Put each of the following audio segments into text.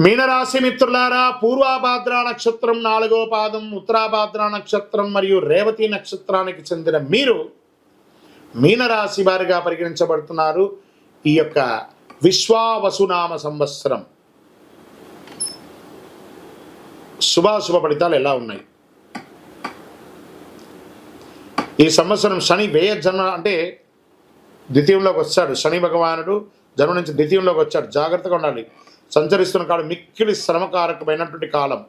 మీనరాశి మిత్రులారా, పూర్వాభాద్ర నక్షత్రం 4వ పాదం, ఉత్తరాభాద్ర నక్షత్రం మరియు రేవతి నక్షత్రానికి చెందిన మీరు మీనరాశి వారిగా పరిగణించబడుతున్నారు. ఈ యొక్క విశ్వావసునామ సంవత్సరం శుభాశుభ ఫలితాలు ఎలా ఉన్నాయి? ఈ సంవత్సరం శని వ్యయ జన్మ అంటే ద్వితీయంలోకి వచ్చాడు. శని భగవానుడు జన్మ నుంచి ద్వితీయంలోకి వచ్చాడు. జాగ్రత్తగా ఉండాలి. సంచరిస్తున్న కాలం మిక్కిలి శ్రమకారకమైనటువంటి కాలం.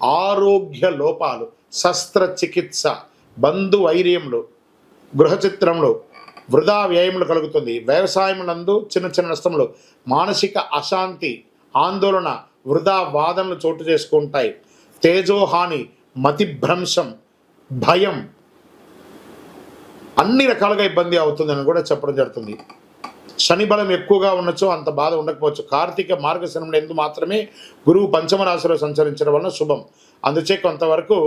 ఆరోగ్య లోపాలు, శస్త్రచికిత్స, బంధు వైర్యములు, గృహచిత్రములు, వృధా వ్యయములు కలుగుతుంది. వ్యవసాయములందు చిన్న చిన్న నష్టములు, మానసిక అశాంతి, ఆందోళన, వృధా వాదనలు చోటు చేసుకుంటాయి. తేజోహాని, మతిభ్రంశం, భయం, అన్ని రకాలుగా ఇబ్బంది అవుతుందని కూడా చెప్పడం జరుగుతుంది. శని బలం ఎక్కువగా ఉండొచ్చు, అంత బాధ ఉండకపోవచ్చు. కార్తీక మార్గశిరంలో ఎందు మాత్రమే గురువు పంచమ రాశిలో సంచరించడం వలన శుభం. అందుచే కొంతవరకు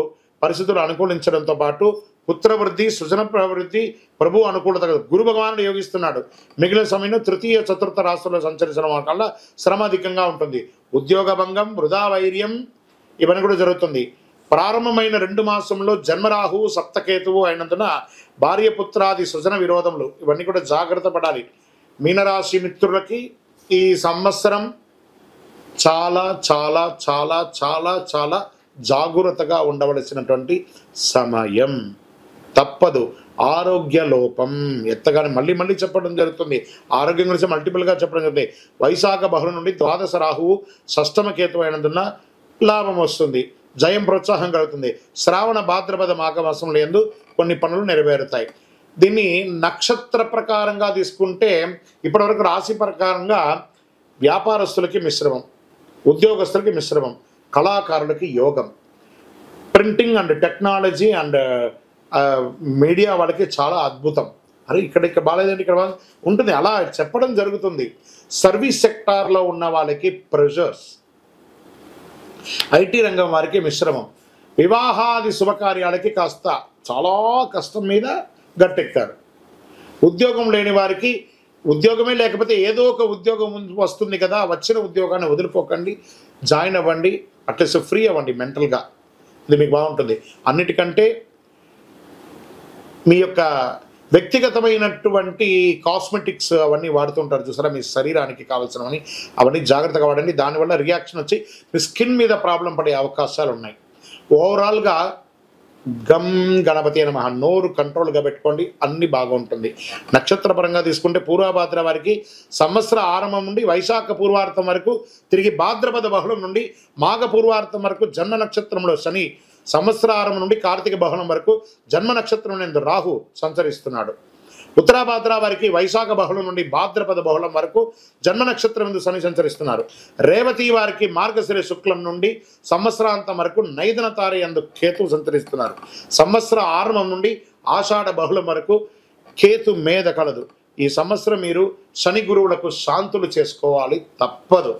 పరిస్థితులు అనుకూలించడంతో పాటు పుత్రవృద్ధి, సృజన ప్రవృద్ధి, ప్రభు అనుకూలత గురు భగవానుడు యోగిస్తున్నాడు. మిగిలిన సమయంలో తృతీయ చతుర్థ రాశుల్లో సంచరించడం వల్ల శ్రమ అధికంగా ఉంటుంది. ఉద్యోగ భంగం, వృధా వైర్యం ఇవన్నీ కూడా జరుగుతుంది. ప్రారంభమైన 2 మాసంలో జన్మరాహువు సప్తకేతువు అయినందున భార్య పుత్రాది సృజన విరోధములు ఇవన్నీ కూడా జాగ్రత్త పడాలి. మీనరాశి మిత్రులకి ఈ సంవత్సరం చాలా చాలా చాలా చాలా చాలా జాగ్రత్తగా ఉండవలసినటువంటి సమయం. తప్పదు. ఆరోగ్య లోపం ఎత్తగానే మళ్ళీ మళ్ళీ చెప్పడం జరుగుతుంది. ఆరోగ్యం గురించి మల్టిపుల్గా చెప్పడం జరుగుతుంది. వైశాఖ బహుళ నుండి ద్వాదశ రాహువు షష్టమ కేతు అయినందున లాభం వస్తుంది. జయం ప్రోత్సాహం కలుగుతుంది. శ్రావణ భాద్రపద మాఘమాసంలో యందు కొన్ని పనులు నెరవేరుతాయి. దీన్ని నక్షత్ర ప్రకారంగా తీసుకుంటే ఇప్పటివరకు రాశి ప్రకారంగా వ్యాపారస్తులకి మిశ్రమం, ఉద్యోగస్తులకి మిశ్రమం, కళాకారులకి యోగం, printing and technology and media వాళ్ళకి చాలా అద్భుతం. అరే ఇక్కడ బాగాలేదండి, ఇక్కడ ఉంటుంది, అలా చెప్పడం జరుగుతుంది. సర్వీస్ సెక్టార్లో ఉన్న వాళ్ళకి ప్రెషర్స్, ఐటీ రంగం వారికి మిశ్రమం, వివాహాది శుభకార్యాలకి కాస్త చాలా కష్టం మీద గట్టెక్కారు. ఉద్యోగం లేని వారికి ఉద్యోగమే లేకపోతే ఏదో ఒక ఉద్యోగం వస్తుంది కదా, వచ్చిన ఉద్యోగాన్ని వదులుకోకండి, జాయిన్ అవ్వండి, అట్లీస్ట్ ఫ్రీ అవ్వండి మెంటల్గా. ఇది మీకు బాగుంటుంది. అన్నిటికంటే మీ యొక్క వ్యక్తిగతమైనటువంటి కాస్మెటిక్స్ అవన్నీ వాడుతుంటారు చూసారా, మీ శరీరానికి కావాల్సినవని అవన్నీ జాగ్రత్తగా వాడండి. దానివల్ల రియాక్షన్ వచ్చి మీ స్కిన్ మీద ప్రాబ్లం పడే అవకాశాలు ఉన్నాయి. ఓవరాల్గా గమ్ గణపతి నమః నోరు కంట్రోల్గా పెట్టుకోండి, అన్ని బాగుంటుంది. నక్షత్ర పరంగా తీసుకుంటే పూర్వభాద్ర వారికి సంవత్సర ఆరంభం నుండి వైశాఖ పూర్వార్థం వరకు, తిరిగి భాద్రపద బహుళం నుండి మాఘ పూర్వార్థం వరకు జన్మ నక్షత్రంలో శని, సంవత్సర ఆరంభం నుండి కార్తీక బహుళం వరకు జన్మ నక్షత్రం నందు రాహు సంచరిస్తున్నాడు. ఉత్తరాభాద్ర వారికి వైశాఖ బహుళం నుండి భాద్రపద బహుళం వరకు జన్మ నక్షత్రం నందు శని సంచరిస్తున్నారు. రేవతి వారికి మార్గశిర శుక్లం నుండి సంవత్సరాంతం వరకు నైదన తార యందు కేతు సంచరిస్తున్నారు. సంవత్సర ఆరంభం నుండి ఆషాఢ బహుళం వరకు కేతు మేధ కలదు. ఈ సంవత్సరం మీరు శని గురువులకు శాంతులు చేసుకోవాలి, తప్పదు.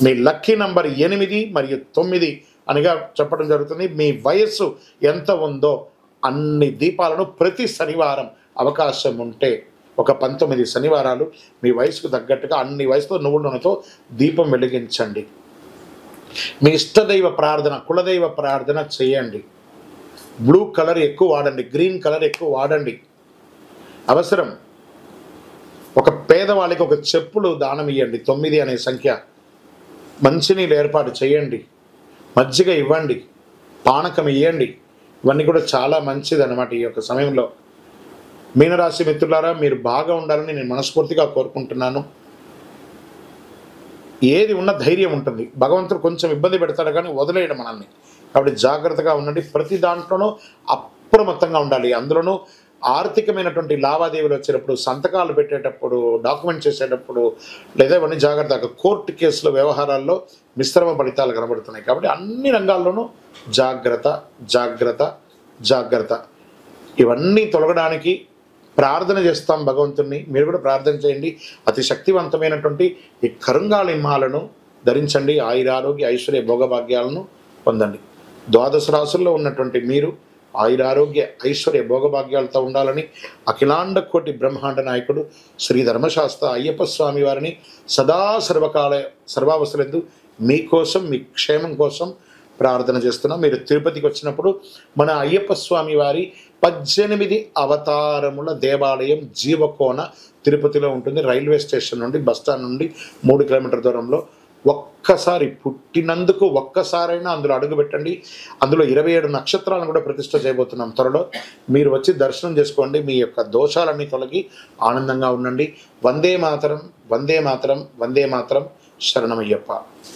మీ లక్కీ నంబర్ 8 మరియు 9 అనిగా చెప్పడం జరుగుతుంది. మీ వయస్సు ఎంత ఉందో అన్ని దీపాలను ప్రతి శనివారం అవకాశం ఉంటే ఒక 19 శనివారాలు మీ వయసుకు తగ్గట్టుగా అన్ని వయసుతో నువ్వుల నూనెతో దీపం వెలిగించండి. మీ ఇష్టదైవ ప్రార్థన, కులదైవ ప్రార్థన చేయండి. బ్లూ కలర్ ఎక్కువ వాడండి, గ్రీన్ కలర్ ఎక్కువ వాడండి. అవసరం. ఒక పేదవాళ్ళకి ఒక చెప్పులు దానం ఇవ్వండి. 9 అనే సంఖ్య. మంచినీళ్ళు ఏర్పాటు చేయండి, మజ్జిగ ఇవ్వండి, పానకం ఇవ్వండి. ఇవన్నీ కూడా చాలా మంచిది అన్నమాట ఈ యొక్క సమయంలో. మీనరాశి మిత్రులారా, మీరు బాగా ఉండాలని నేను మనస్ఫూర్తిగా కోరుకుంటున్నాను. ఏది ఉన్న ధైర్యం ఉంటుంది. భగవంతుడు కొంచెం ఇబ్బంది పెడతాడు కానీ వదిలేయడం మనల్ని. కాబట్టి జాగ్రత్తగా ఉండండి. ప్రతి దాంట్లోనూ అప్రమత్తంగా ఉండాలి. అందులోనూ ఆర్థికమైనటువంటి లావాదేవీలు వచ్చేటప్పుడు, సంతకాలు పెట్టేటప్పుడు, డాక్యుమెంట్ చేసేటప్పుడు, లేదా ఇవన్నీ జాగ్రత్తగా. కోర్టు కేసుల వ్యవహారాల్లో మిశ్రమ ఫలితాలు కనబడుతున్నాయి. కాబట్టి అన్ని రంగాల్లోనూ జాగ్రత్త జాగ్రత్త జాగ్రత్త. ఇవన్నీ తొలగడానికి ప్రార్థన చేస్తాం భగవంతుణ్ణి. మీరు కూడా ప్రార్థన చేయండి. అతి శక్తివంతమైనటువంటి ఈ కరుంగాళిమ్మాలను ధరించండి. ఆయురారోగ్య ఐశ్వర్య భోగభాగ్యాలను పొందండి. ద్వాదశ రాశుల్లో ఉన్నటువంటి మీరు ఆయురారోగ్య ఐశ్వర్య భోగభాగ్యాలతో ఉండాలని అఖిలాండ కోటి బ్రహ్మాండ నాయకుడు శ్రీ ధర్మశాస్త్ర అయ్యప్ప స్వామి వారిని సదా సర్వకాల సర్వావస్థలందు మీకోసం, మీ క్షేమం కోసం ప్రార్థన చేస్తున్నాం. మీరు తిరుపతికి వచ్చినప్పుడు మన అయ్యప్ప స్వామి వారి 18 అవతారముల దేవాలయం జీవకోన తిరుపతిలో ఉంటుంది. రైల్వే స్టేషన్ నుండి, బస్టాండ్ నుండి 3 కిలోమీటర్ల దూరంలో. ఒక్కసారి పుట్టినందుకు ఒక్కసారైనా అందులో అడుగుపెట్టండి. అందులో 27 నక్షత్రాలను కూడా ప్రతిష్ఠ చేయబోతున్నాం త్వరలో. మీరు వచ్చి దర్శనం చేసుకోండి. మీ యొక్క దోషాలన్నీ తొలగి ఆనందంగా ఉండండి. వందే మాతరం, వందే మాతరం, వందే మాతరం. శరణమయ్యప్ప.